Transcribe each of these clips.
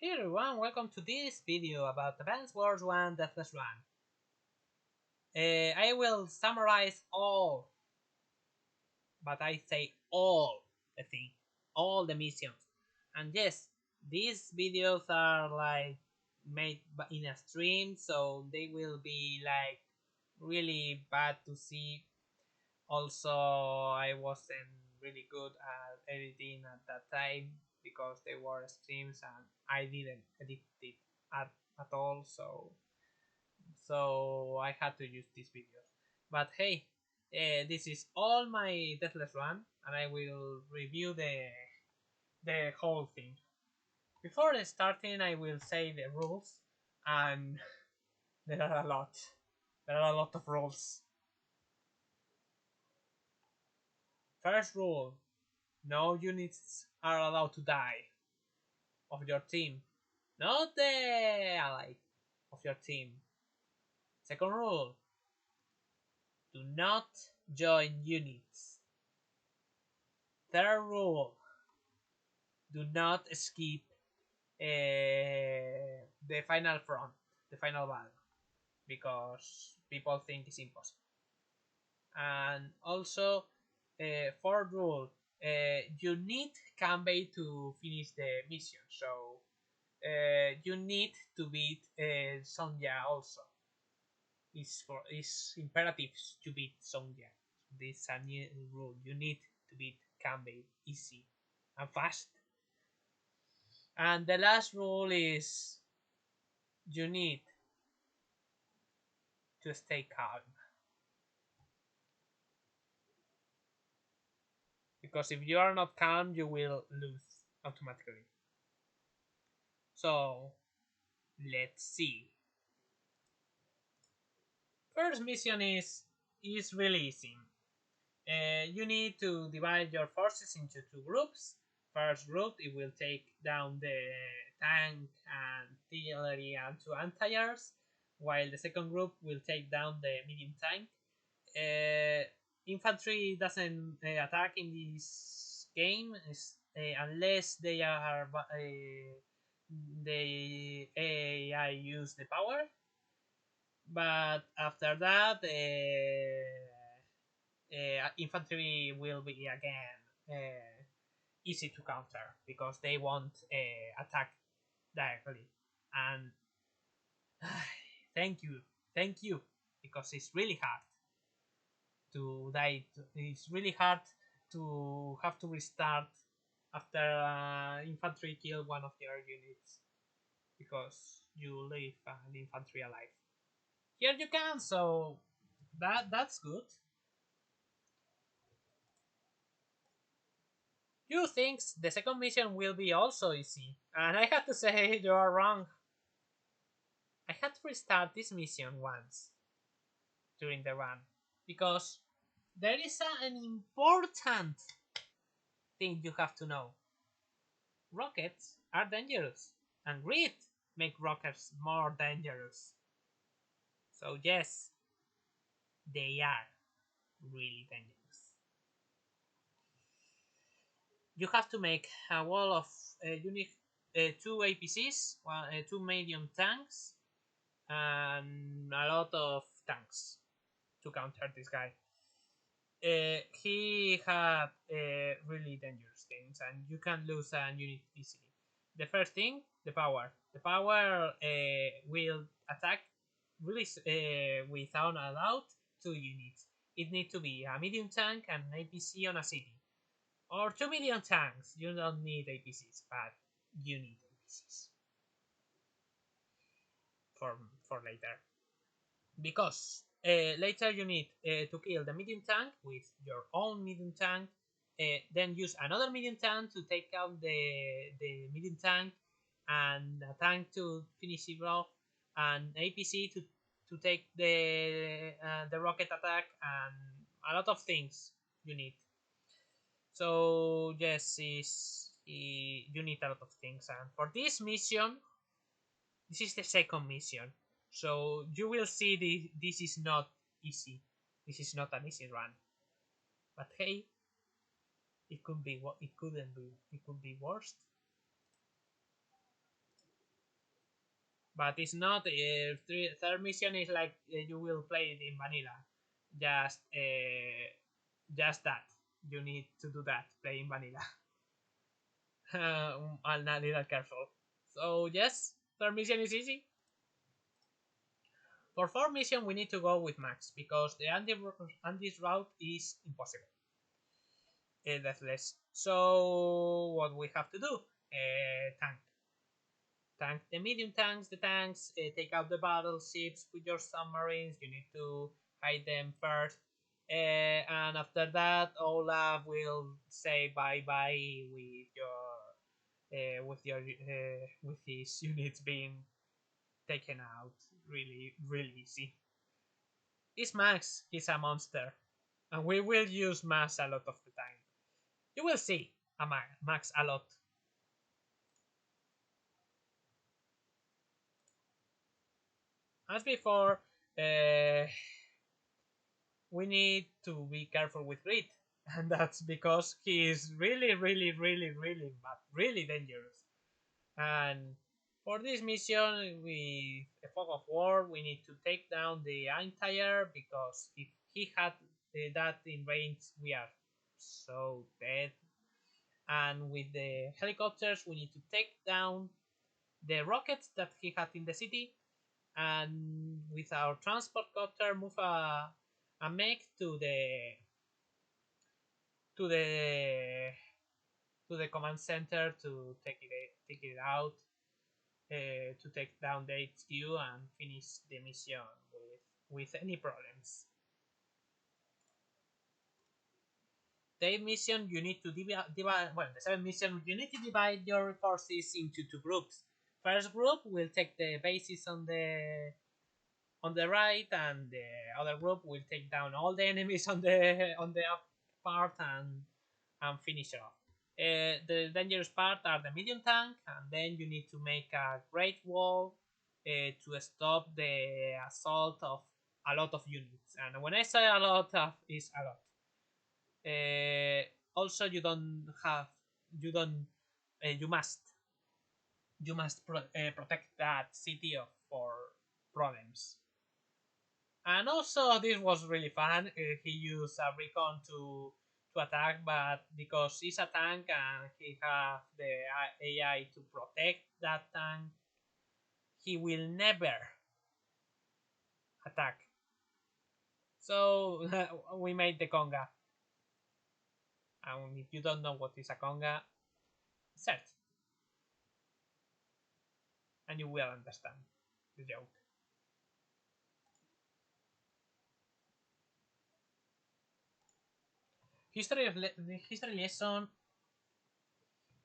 Hey everyone, welcome to this video about Advanced Wars 1 Deathless Run. I will summarize all, but I say all the thing, all the missions. And yes, these videos are like made in a stream, so they will be like really bad to see. Also, I wasn't really good at editing at that time because they were streams and I didn't edit it at all, so I had to use these videos. But hey, this is all my Deathless Run, and I will review the whole thing. Before starting, I will say the rules, and there are a lot. There are a lot of rules. First rule: no units are allowed to die of your team, not the ally of your team. Second rule: do not join units. Third rule: do not skip the final front, the final battle, because people think it's impossible. And also, fourth rule: you need Kanbei to finish the mission, so you need to beat Sonja also. It's imperative to beat Sonja. This is a new rule. You need to beat Kanbei easy and fast. And the last rule is you need to stay calm. Because if you are not calm, you will lose automatically. So, let's see. First mission is really easy. You need to divide your forces into two groups. First group, it will take down the tank and artillery and two anti-airs, while the second group will take down the medium tank. Infantry doesn't attack in this game unless they are the AI use the power, but after that infantry will be again easy to counter because they won't attack directly. And thank you, because it's really hard to die. It's really hard to have to restart after infantry kill one of your units because you leave an infantry alive. Here you can, so that's good. You think the second mission will be also easy, and I have to say you are wrong. I had to restart this mission once during the run because there is an important thing you have to know. Rockets are dangerous, and grit make rockets more dangerous. So yes, they are really dangerous. You have to make a wall of two APCs, two medium tanks, and a lot of tanks to counter this guy. He had really dangerous things, and you can lose a unit easily. The first thing, the power. The power will attack really without allowed two units. It needs to be a medium tank and an APC on a city, or two medium tanks. You don't need APCs, but you need APCs for for later. Because later you need to kill the medium tank with your own medium tank, then use another medium tank to take out the medium tank, and a tank to finish it off, and APC to take the rocket attack, and a lot of things you need. So yes, you need a lot of things, and for this mission, this is the second mission. So you will see this is not easy. This is not an easy run. But hey, it could be what it couldn't be. It could be worse. But it's not. Third mission is like you will play it in vanilla. Just just that. You need to do that. Play in vanilla. I'm a little careful. So yes, third mission is easy. For fourth mission, we need to go with Max because the Andy's route is impossible. Deathless. So what we have to do? Tank the medium tanks, the tanks, take out the battleships with your submarines. You need to hide them first. And after that, Olaf will say bye bye with his units being taken out. Really, really easy. It's Max. He's a monster, and we will use Max a lot of the time. You will see Max a lot. As before, uh, we need to be careful with Grit, and that's because he is really, really, really, really, but really dangerous. And for this mission with a fog of war, we need to take down the entire because if he had that in range, we are so dead. And with the helicopters, we need to take down the rockets that he had in the city, and with our transport copter, move a mech to the to the command center to take it out, to take down the HQ and finish the mission with any problems. The 8th mission you need to divide well, the 7th mission you need to divide your forces into two groups. First group will take the bases on the right, and the other group will take down all the enemies on the up part and finish it off. The dangerous part are the medium tank, and then you need to make a great wall to stop the assault of a lot of units. And when I say a lot, is a lot. Also, you don't, you must protect that city for problems. And also, this was really fun. He used a recon to attack, but because he's a tank and he have the AI to protect that tank, he will never attack. So we made the conga. And if you don't know what is a conga, search and you will understand the joke. The history lesson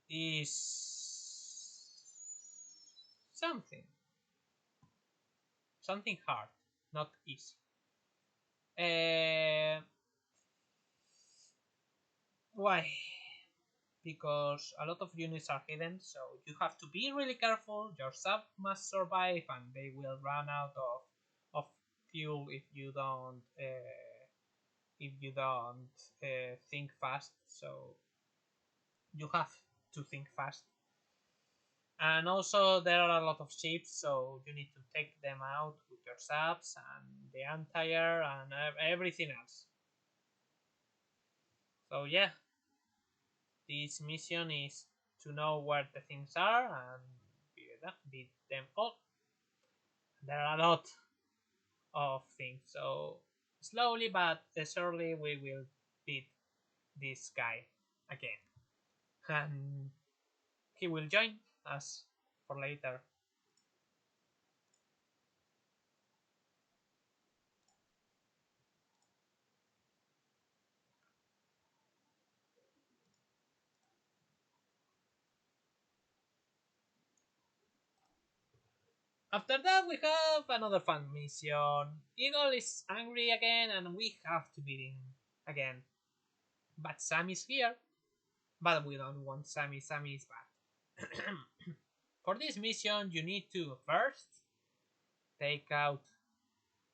is something something hard, not easy. Uh, why? Because a lot of units are hidden, so you have to be really careful. Your sub must survive, and they will run out of fuel if you don't think fast. So you have to think fast. And also there are a lot of ships, so you need to take them out with your subs and the entire and everything else. So yeah, this mission is to know where the things are and beat them all. There are a lot of things, so slowly but surely we will beat this guy again, and he will join us for later. After that, we have another fun mission. Eagle is angry again, and we have to beat him again. But Sam is here. But we don't want Sammy. Sammy is bad. For this mission, you need to first take out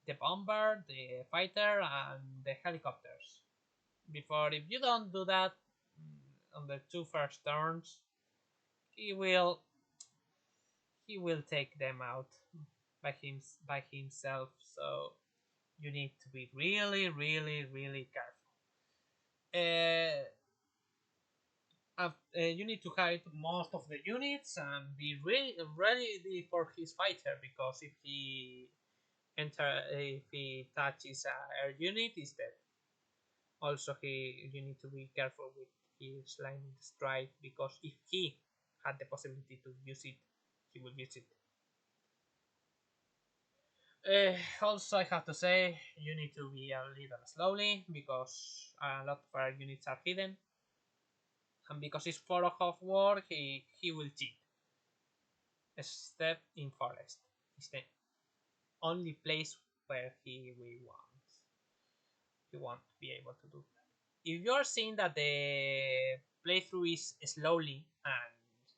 the bomber, the fighter, and the helicopters. Before, if you don't do that on the two first turns, he will he will take them out by himself. So you need to be really, really, really careful. You need to hide most of the units and be really ready for his fighter, because if he touches a air unit, he's dead. Also, you need to be careful with his lightning strike, because if he had the possibility to use it, he will use it. Also, I have to say, you need to be a little slowly, because a lot of our units are hidden, and because it's fog of war, he will cheat. Step in forest is the only place where he won't be able to do that. If you're seeing that the playthrough is slowly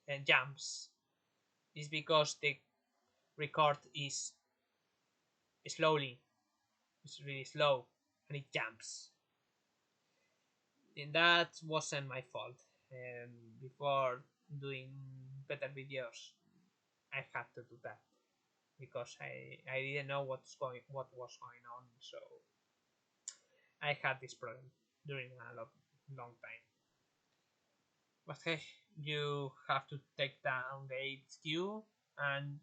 and jumps, it's because the record is slowly, it's really slow, and it jumps. And that wasn't my fault. And before doing better videos, I had to do that, because I didn't know what was going on, so I had this problem during a long time. But hey, you have to take down the HQ, and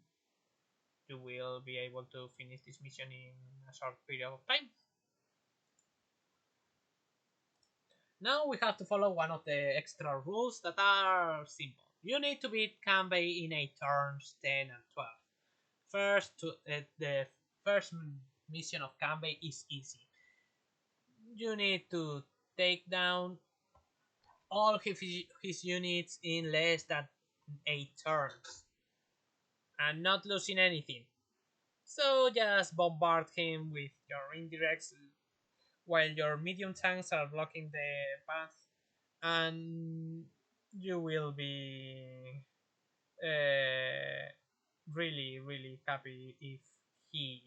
you will be able to finish this mission in a short period of time. Now we have to follow one of the extra rules that are simple. You need to beat Kanbei in 8 turns, 10 and 12. The first mission of Kanbei is easy. You need to take down all his units in less than 8 turns and not losing anything. So just bombard him with your indirects while your medium tanks are blocking the path, and you will be uh, really, really happy if he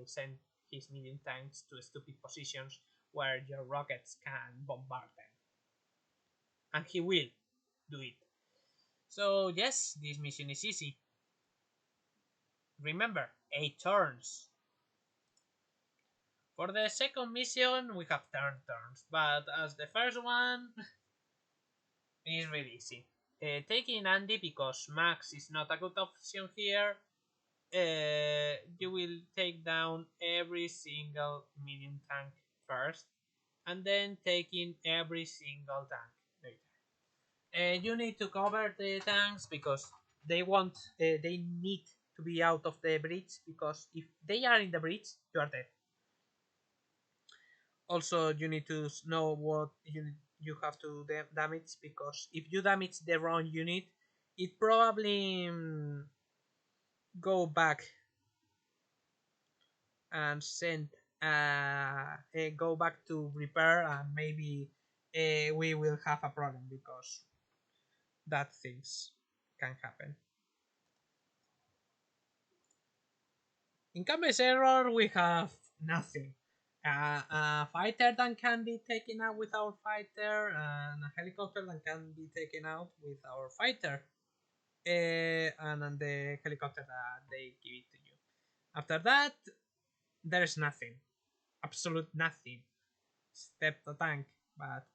send his medium tanks to stupid positions where your rockets can bombard them, and he will do it. So yes, this mission is easy. Remember, 8 turns. For the second mission, we have 10 turns, but as the first one is really easy. Taking Andy, because Max is not a good option here, you will take down every single medium tank first, and then taking every single tank later. You need to cover the tanks, because they need to be out of the bridge, because if they are in the bridge, you are dead. Also, you need to know what you have to damage, because if you damage the wrong unit, it probably go back and send go back to repair, and maybe we will have a problem, because that things can happen. In Campbell's error, we have nothing. A fighter that can be taken out with our fighter, and a helicopter that can be taken out with our fighter, and then the helicopter that they give it to you. After that, there's nothing, absolute nothing, except the tank, but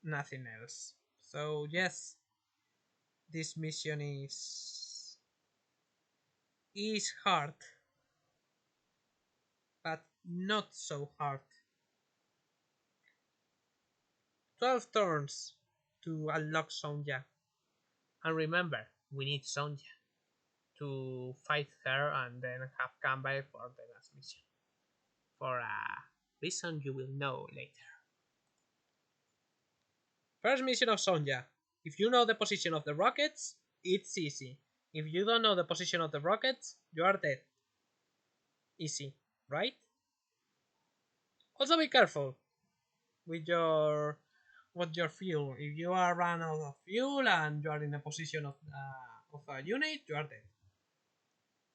nothing else. So yes, this mission is hard, but not so hard. 12 turns to unlock Sonja. And remember, we need Sonja to fight her and then have Kanbei for the last mission. For a reason you will know later. First mission of Sonja. If you know the position of the rockets, it's easy. If you don't know the position of the rockets, you are dead. Easy, right? Also be careful with your fuel. If you are run out of fuel and you are in the position of a unit, you are dead.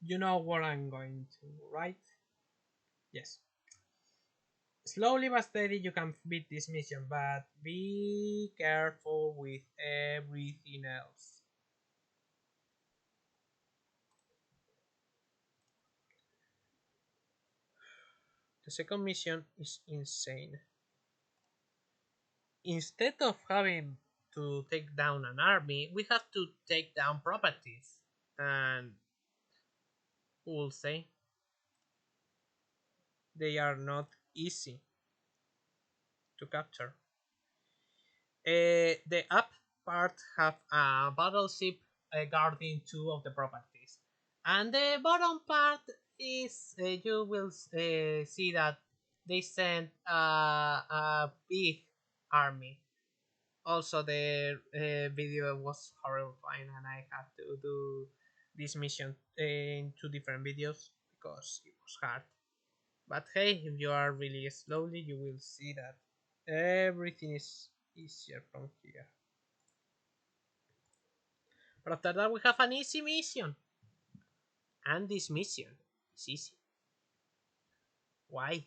You know what I'm going to write? Yes. Slowly but steady you can beat this mission, but be careful with everything else. The second mission is insane. Instead of having to take down an army, we have to take down properties. And we'll say they are not easy to capture. The up part have a battleship guarding two of the properties, and the bottom part is you will see that they send a big army. Also, the video was horrifying, and I had to do this mission in two different videos because it was hard. But hey, if you are really slowly, you will see that everything is easier from here. But after that, we have an easy mission. And this mission is easy. Why?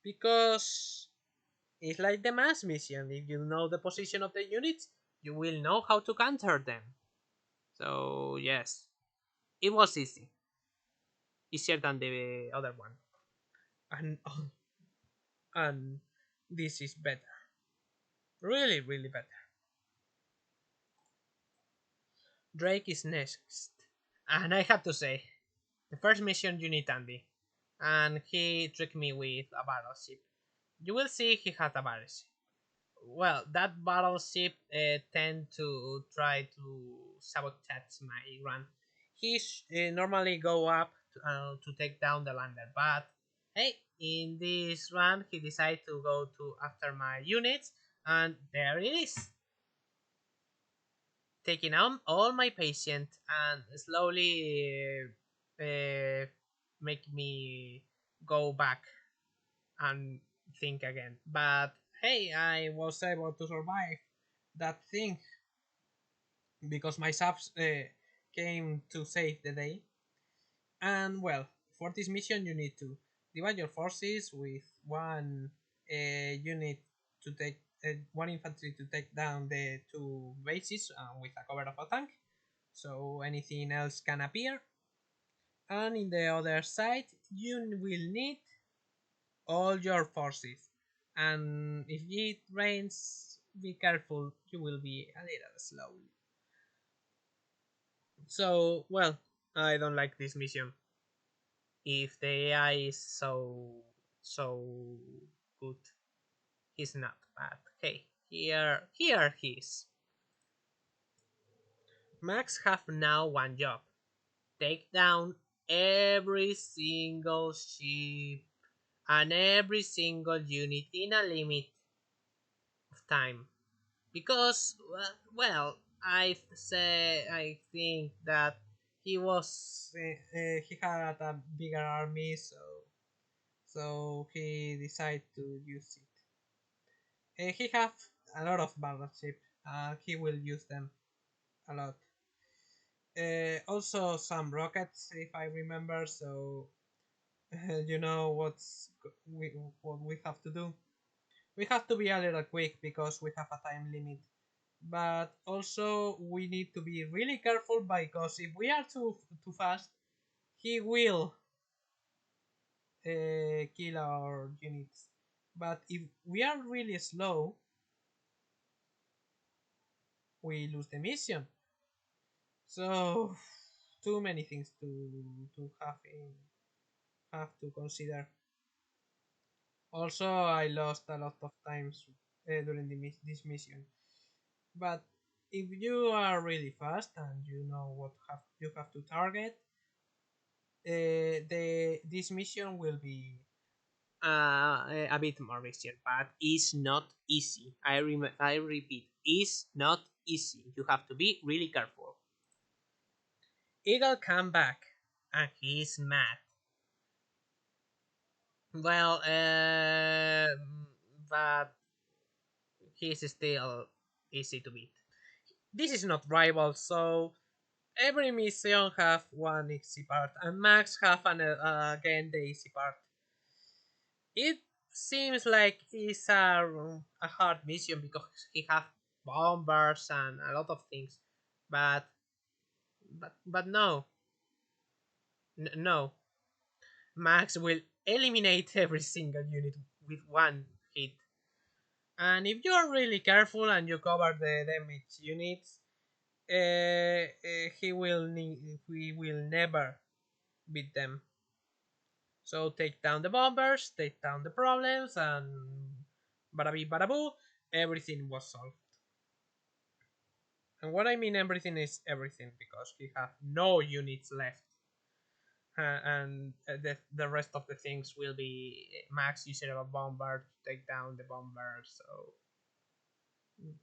Because it's like the mass mission. If you know the position of the units, you will know how to counter them. So, yes, it was easy. Easier than the other one. And, and this is better. Really, really better. Drake is next. And I have to say, the first mission you need Andy. And he tricked me with a battleship. You will see he has a battleship. Well, that battleship tend to try to sabotage my run. He normally go up to take down the lander, but hey, in this run he decided to go to after my units, and there it is, taking on all my patient and slowly make me go back and think again. But hey, I was able to survive that thing because my subs came to save the day. And well, for this mission, you need to divide your forces with one unit to take one infantry to take down the two bases with a cover of a tank, so anything else can appear. And in the other side, you will need all your forces. And if it rains, be careful, you will be a little slow. So, well, I don't like this mission. If the AI is so good, he's not bad. Hey, here he is. Max have now one job. Take down every single ship and every single unit in a limit of time. Because well, I think that he had a bigger army, so he decided to use it. He have a lot of battleship. He will use them a lot. Also some rockets, if I remember. So you know what we have to do. We have to be a little quick because we have a time limit. But also we need to be really careful because if we are too fast, he will kill our units. But if we are really slow, we lose the mission. So too many things to have to consider. Also, I lost a lot of times during this mission. But if you are really fast and you know what you have to target, the this mission will be a bit more easier, but it's not easy. I repeat, it's not easy. You have to be really careful. Eagle come back, and he's mad. Well, but he's still easy to beat. This is not rival, so every mission have one easy part, and Max have again the easy part. It seems like it's a hard mission because he have bombers and a lot of things, but but no, no. Max will eliminate every single unit with one hit. And if you're really careful and you cover the damage units, he will never beat them. So take down the bombers, take down the problems, and bada badaboo, everything was solved. And what I mean everything is everything, because he have no units left. And the rest of the things will be max usage of bomber to take down the bomber, so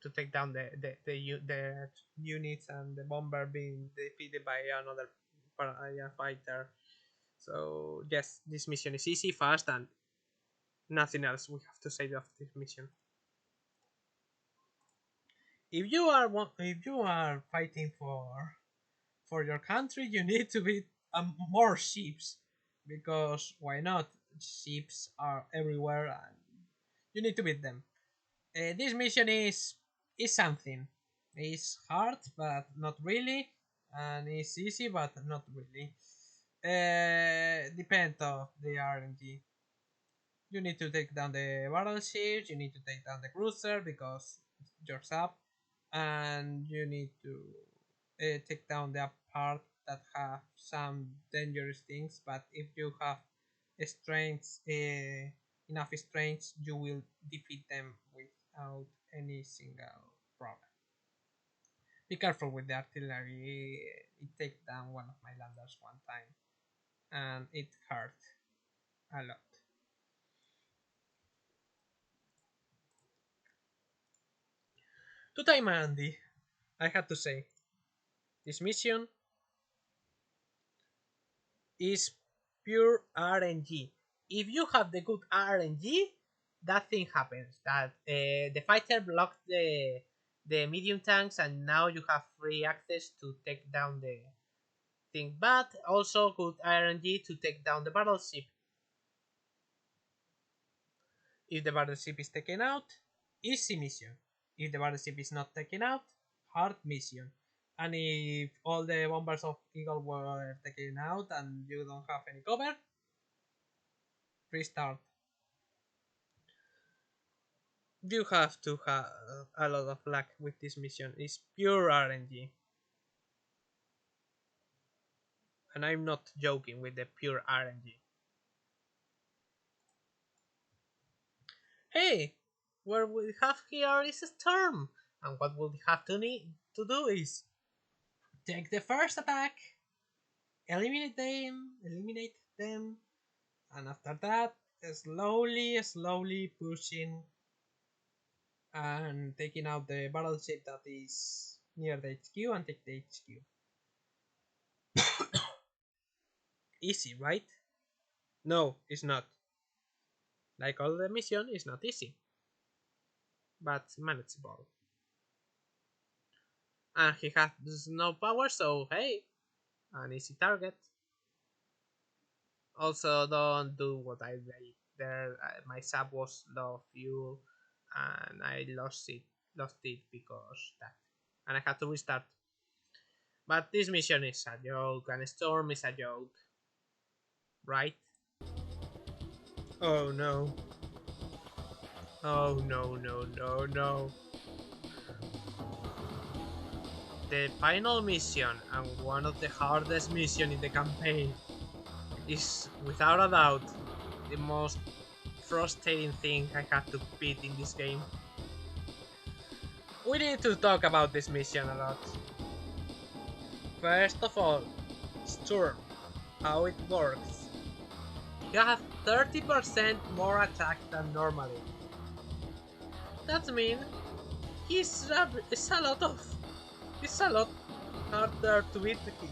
to take down the units, and the bomber being defeated by another fighter. So yes, this mission is easy, fast, and nothing else we have to say of this mission. If you are fighting for your country, you need to be more ships, because why not? Ships are everywhere, and you need to beat them. This mission is something. It's hard, but not really, and it's easy, but not really. Depends of the RNG. You need to take down the battleships. You need to take down the cruiser because you're up, and you need to take down the part that have some dangerous things. But if you have strengths, enough strengths, you will defeat them without any single problem. Be careful with the artillery. It take down one of my landers one time, and it hurt a lot. To time Andy, I have to say, this mission is pure RNG. If you have the good RNG, that thing happens. That the fighter blocked the medium tanks, and now you have free access to take down the thing. But also good RNG to take down the battleship. If the battleship is taken out, easy mission. If the battleship is not taken out, hard mission. And if all the bombers of Eagle were taken out and you don't have any cover, restart. You have to have a lot of luck with this mission. It's pure RNG. And I'm not joking with the pure RNG. Hey, what we have here is a storm. And what we have to need to do is take the first attack, eliminate them, and after that, slowly pushing and taking out the battleship that is near the HQ and take the HQ. Easy, right? No, it's not. Like all the mission, it's not easy, but manageable. And he has no power, so hey, an easy target. Also, don't do what I did there. My sub was low fuel, and I lost it because that, and I had to restart. But this mission is a joke, and Storm is a joke, right? Oh no. Oh no. The final mission, and one of the hardest missions in the campaign, is without a doubt the most frustrating thing I had to beat in this game. We need to talk about this mission a lot. First of all, Storm, how it works. You have 30% more attack than normally. That means it's a lot harder to beat him.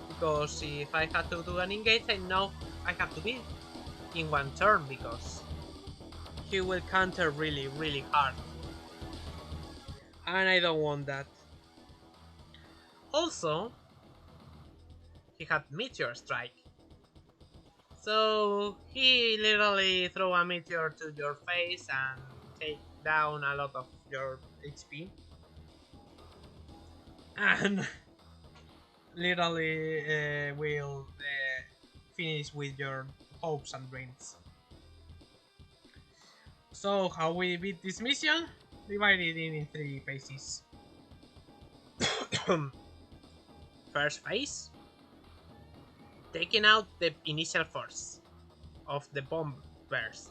Because if I had to do an engage, I know I have to beat in one turn, because he will counter really hard. And I don't want that. Also, he had Meteor Strike. So he literally throw a meteor to your face and take down a lot of your HP. And literally will finish with your hopes and dreams. So how we beat this mission? Divided in 3 phases. First phase, taking out the initial force of the bombers,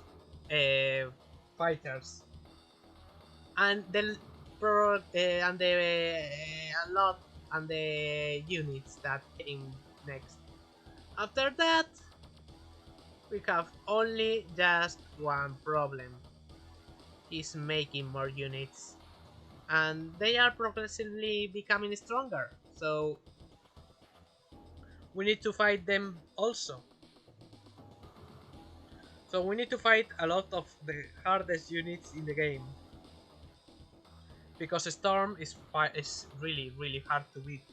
fighters, and the and the a lot and the units that came next. After that, we have only just one problem: is making more units, and they are progressively becoming stronger. So we need to fight them also. So we need to fight a lot of the hardest units in the game because Storm is really hard to beat.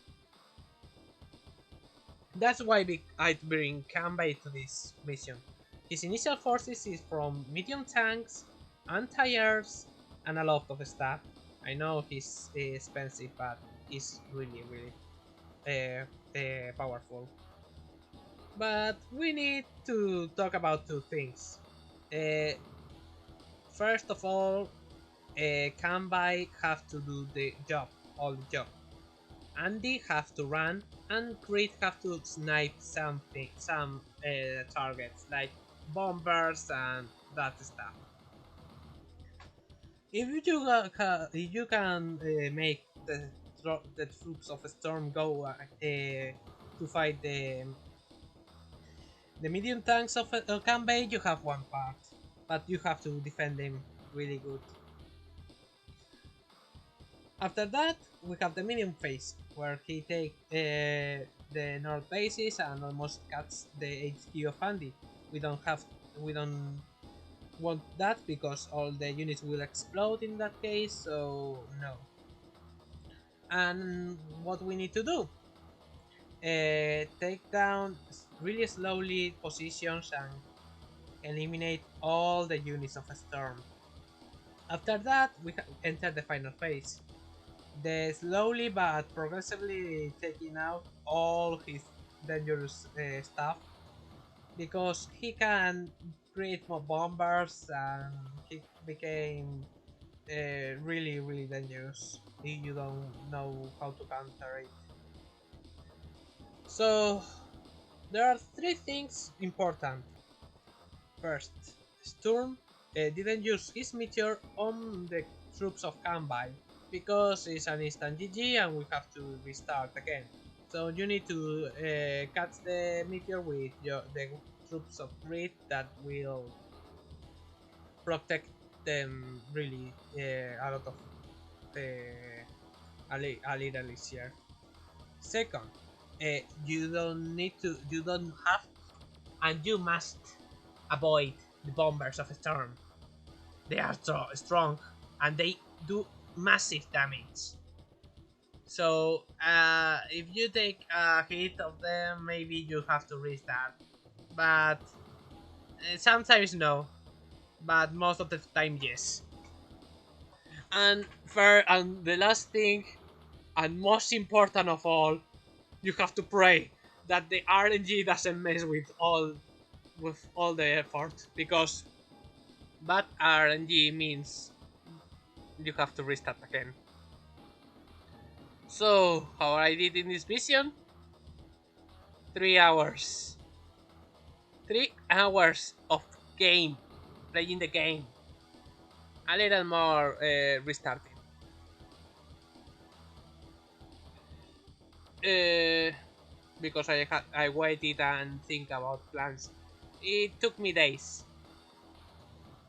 That's why I bring Kanbei to this mission. His initial forces is from medium tanks, anti-airs, and a lot of stuff. I know he's expensive, but he's really powerful. But we need to talk about two things. Uh, First of all, Kanbai have to do the job, all the job. Andy have to run, and Creed have to snipe some targets like bombers and that stuff. If you can make the troops of Storm go to fight the medium tanks of Kanbei, you have one part, but you have to defend them really good. After that, we have the medium phase, where he takes the north bases and almost cuts the HQ of Andy. We don't want that because all the units will explode in that case, so no. And what we need to do? Take down really slowly positions and eliminate all the units of a storm. After that, we enter the final phase. The slowly but progressively taking out all his dangerous stuff because he can create more bombers and he became really dangerous if you don't know how to counter it. So there are three things important. First, Sturm didn't use his meteor on the troops of Kanbai because it's an instant GG and we have to restart again. So you need to catch the meteor with the troops of Grid that will protect them really a lot of a little easier. Second, you don't have, and you must avoid the bombers of Storm. They are strong and they do massive damage. So if you take a hit of them, maybe you have to restart. But sometimes no. But most of the time yes. And the last thing, and most important of all, you have to pray that the RNG doesn't mess with all the effort, because bad RNG means you have to restart again. So, how I did in this mission? 3 hours. 3 hours of game, playing the game. A little more restarting. Uh, because I waited and think about plans. It took me days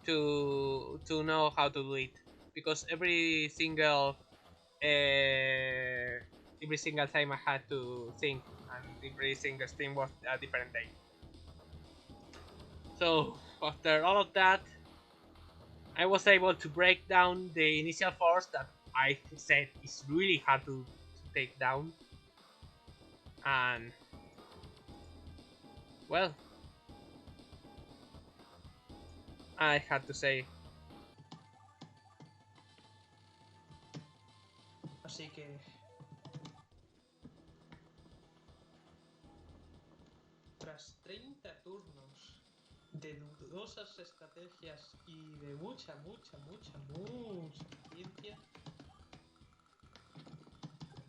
to know how to do it, because every single time I had to think, and every single stream was a different day. So after all of that, I was able to break down the initial force that I said is really hard to take down, and well, I had to say. Así que tras 30 turnos de dudosas estrategias y de mucha ciencia.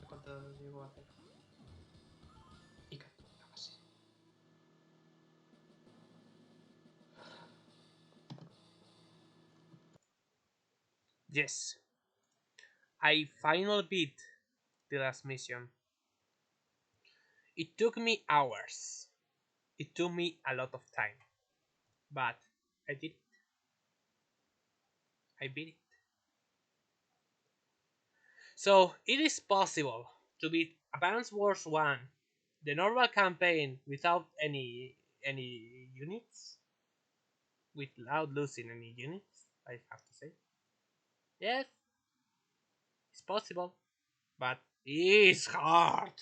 ¿Cuánto llegó a hacer? Y captura la base. Yes, I finally beat the last mission. It took me hours. It took me a lot of time. But I did it. I beat it. So it is possible to beat Advance Wars 1, the normal campaign without any units, without losing any units, I have to say. Yes, it's possible, but it's hard.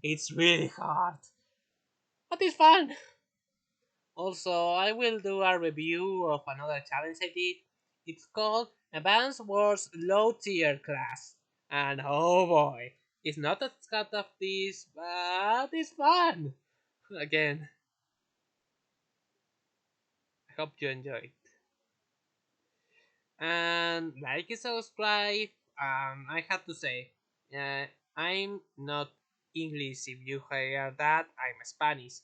It's really hard, but it's fun. Also, I will do a review of another challenge I did. It's called Advanced Wars Low Tier Class. And oh boy, it's not as cut of this, but it's fun. Again, I hope you enjoy it. And like and subscribe. I have to say, uh, I'm not English. If you hear that, I'm Spanish.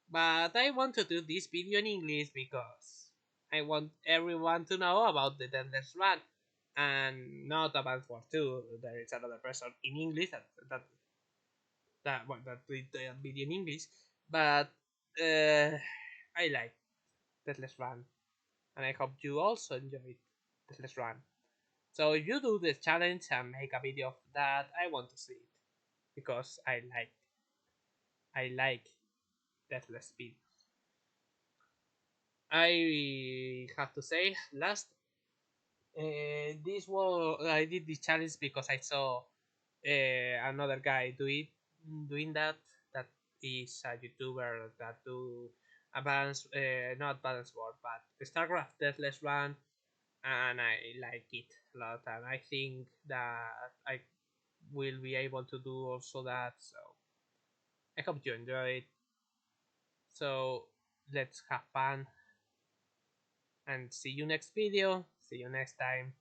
But I want to do this video in English because I want everyone to know about the deathless run and not about War 2. There is another person in English that did the video in English, but uh, I like deathless run, and I hope you also enjoy deathless run. So if you do this challenge and make a video of that, I want to see it because I like deathless speed. I have to say, last this was I did this challenge because I saw another guy doing that. That is a YouTuber that do advanced, not advanced war, but StarCraft Deathless Run, and I like it a lot, and I think that I will be able to do also that. So I hope you enjoy it. So let's have fun and see you next video. See you next time.